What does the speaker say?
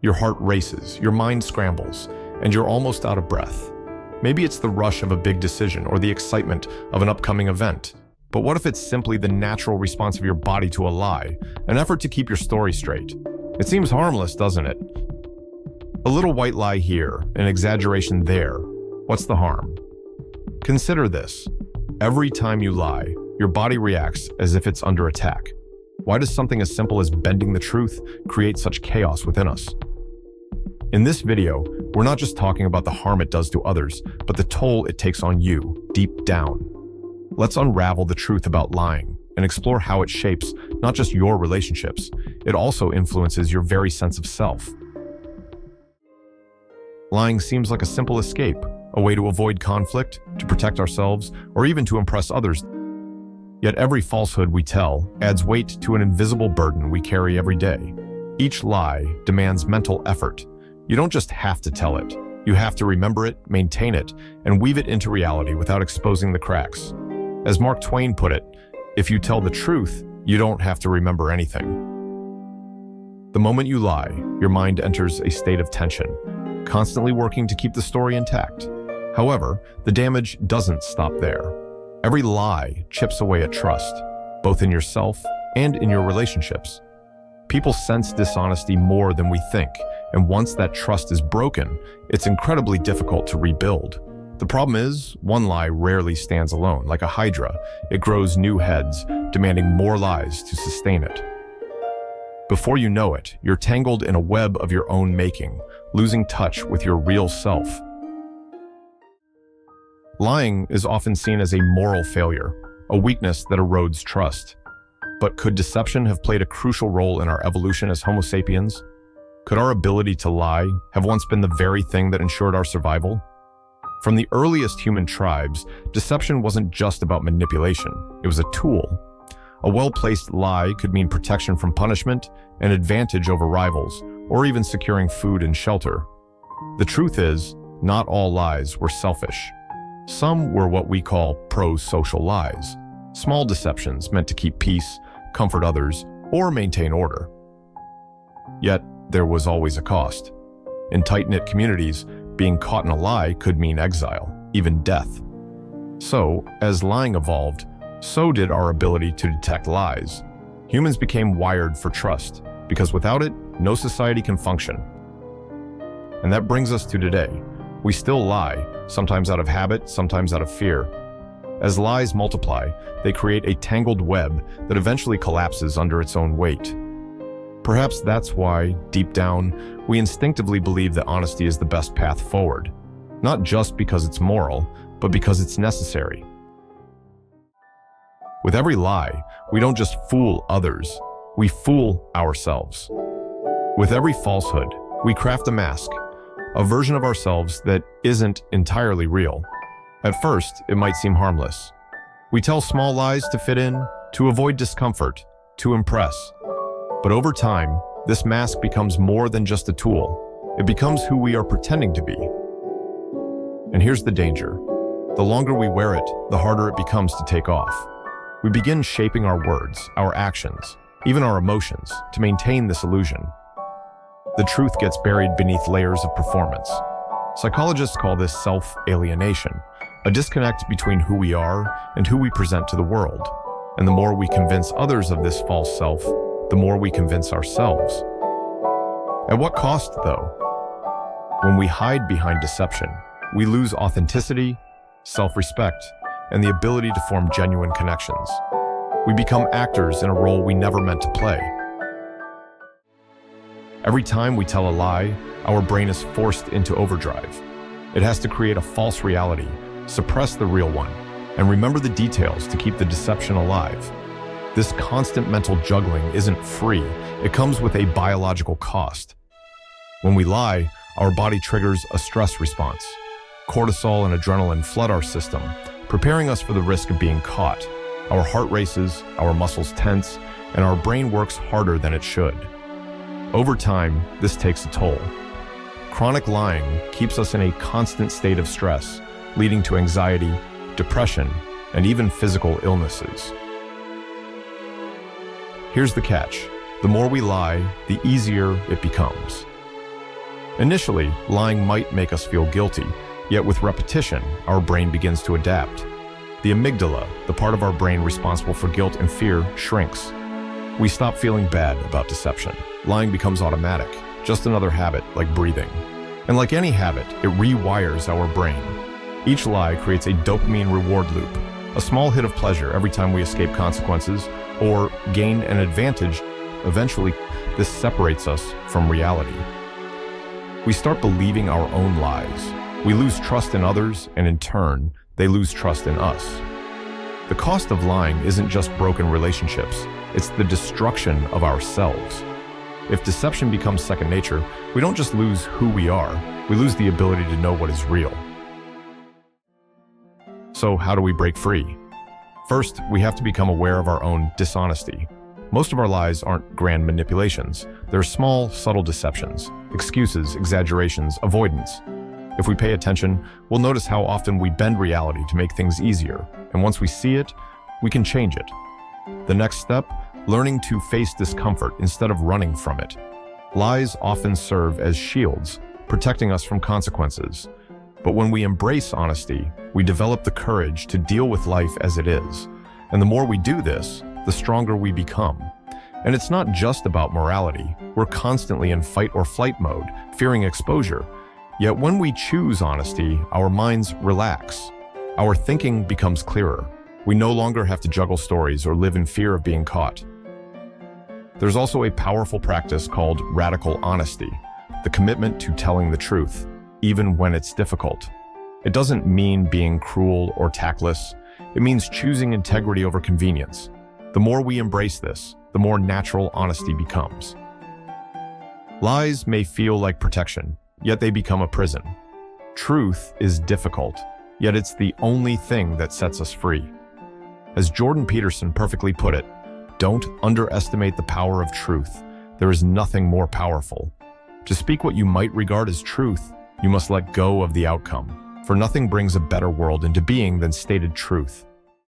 Your heart races, your mind scrambles, and you're almost out of breath. Maybe it's the rush of a big decision or the excitement of an upcoming event. But what if it's simply the natural response of your body to a lie, an effort to keep your story straight? It seems harmless, doesn't it? A little white lie here, an exaggeration there. What's the harm? Consider this. Every time you lie, your body reacts as if it's under attack. Why does something as simple as bending the truth create such chaos within us? In this video, we're not just talking about the harm it does to others, but the toll it takes on you, deep down. Let's unravel the truth about lying and explore how it shapes not just your relationships, it also influences your very sense of self. Lying seems like a simple escape, a way to avoid conflict, to protect ourselves, or even to impress others. Yet every falsehood we tell adds weight to an invisible burden we carry every day. Each lie demands mental effort. You don't just have to tell it. You have to remember it, maintain it, and weave it into reality without exposing the cracks. As Mark Twain put it, if you tell the truth, you don't have to remember anything. The moment you lie, your mind enters a state of tension, constantly working to keep the story intact. However, the damage doesn't stop there. Every lie chips away at trust, both in yourself and in your relationships. People sense dishonesty more than we think, and once that trust is broken, it's incredibly difficult to rebuild. The problem is, one lie rarely stands alone. Like a hydra, it grows new heads, demanding more lies to sustain it. Before you know it, you're tangled in a web of your own making, losing touch with your real self. Lying is often seen as a moral failure, a weakness that erodes trust. But could deception have played a crucial role in our evolution as Homo sapiens? Could our ability to lie have once been the very thing that ensured our survival? From the earliest human tribes, deception wasn't just about manipulation, it was a tool. A well-placed lie could mean protection from punishment, an advantage over rivals, or even securing food and shelter. The truth is, not all lies were selfish. Some were what we call pro-social lies, small deceptions meant to keep peace, comfort others, or maintain order. Yet, there was always a cost. In tight-knit communities, being caught in a lie could mean exile, even death. So, as lying evolved, so did our ability to detect lies. Humans became wired for trust, because without it, no society can function. And that brings us to today. We still lie, sometimes out of habit, sometimes out of fear. As lies multiply, they create a tangled web that eventually collapses under its own weight. Perhaps that's why, deep down, we instinctively believe that honesty is the best path forward. Not just because it's moral, but because it's necessary. With every lie, we don't just fool others, we fool ourselves. With every falsehood, we craft a mask, a version of ourselves that isn't entirely real. At first, it might seem harmless. We tell small lies to fit in, to avoid discomfort, to impress. But over time, this mask becomes more than just a tool. It becomes who we are pretending to be. And here's the danger. The longer we wear it, the harder it becomes to take off. We begin shaping our words, our actions, even our emotions, to maintain this illusion. The truth gets buried beneath layers of performance. Psychologists call this self-alienation, a disconnect between who we are and who we present to the world. And the more we convince others of this false self, the more we convince ourselves. At what cost, though? When we hide behind deception, we lose authenticity, self-respect, and the ability to form genuine connections. We become actors in a role we never meant to play. Every time we tell a lie, our brain is forced into overdrive. It has to create a false reality, suppress the real one, and remember the details to keep the deception alive. This constant mental juggling isn't free. It comes with a biological cost. When we lie, our body triggers a stress response. Cortisol and adrenaline flood our system, preparing us for the risk of being caught. Our heart races, our muscles tense, and our brain works harder than it should. Over time, this takes a toll. Chronic lying keeps us in a constant state of stress, leading to anxiety, depression, and even physical illnesses. Here's the catch. The more we lie, the easier it becomes. Initially, lying might make us feel guilty, yet with repetition, our brain begins to adapt. The amygdala, the part of our brain responsible for guilt and fear, shrinks. We stop feeling bad about deception. Lying becomes automatic, just another habit like breathing. And like any habit, it rewires our brain. Each lie creates a dopamine reward loop, a small hit of pleasure every time we escape consequences or gain an advantage. Eventually, this separates us from reality. We start believing our own lies. We lose trust in others, and in turn, they lose trust in us. The cost of lying isn't just broken relationships, it's the destruction of ourselves. If deception becomes second nature, we don't just lose who we are, we lose the ability to know what is real. So how do we break free? First, we have to become aware of our own dishonesty. Most of our lies aren't grand manipulations. They're small, subtle deceptions, excuses, exaggerations, avoidance. If we pay attention, we'll notice how often we bend reality to make things easier, and once we see it, we can change it. The next step, learning to face discomfort instead of running from it. Lies often serve as shields, protecting us from consequences. But when we embrace honesty, we develop the courage to deal with life as it is. And the more we do this, the stronger we become. And it's not just about morality. We're constantly in fight or flight mode, fearing exposure. Yet when we choose honesty, our minds relax. Our thinking becomes clearer. We no longer have to juggle stories or live in fear of being caught. There's also a powerful practice called radical honesty, the commitment to telling the truth, even when it's difficult. It doesn't mean being cruel or tactless. It means choosing integrity over convenience. The more we embrace this, the more natural honesty becomes. Lies may feel like protection, yet they become a prison. Truth is difficult, yet it's the only thing that sets us free. As Jordan Peterson perfectly put it, don't underestimate the power of truth. There is nothing more powerful. To speak what you might regard as truth, you must let go of the outcome, for nothing brings a better world into being than stated truth.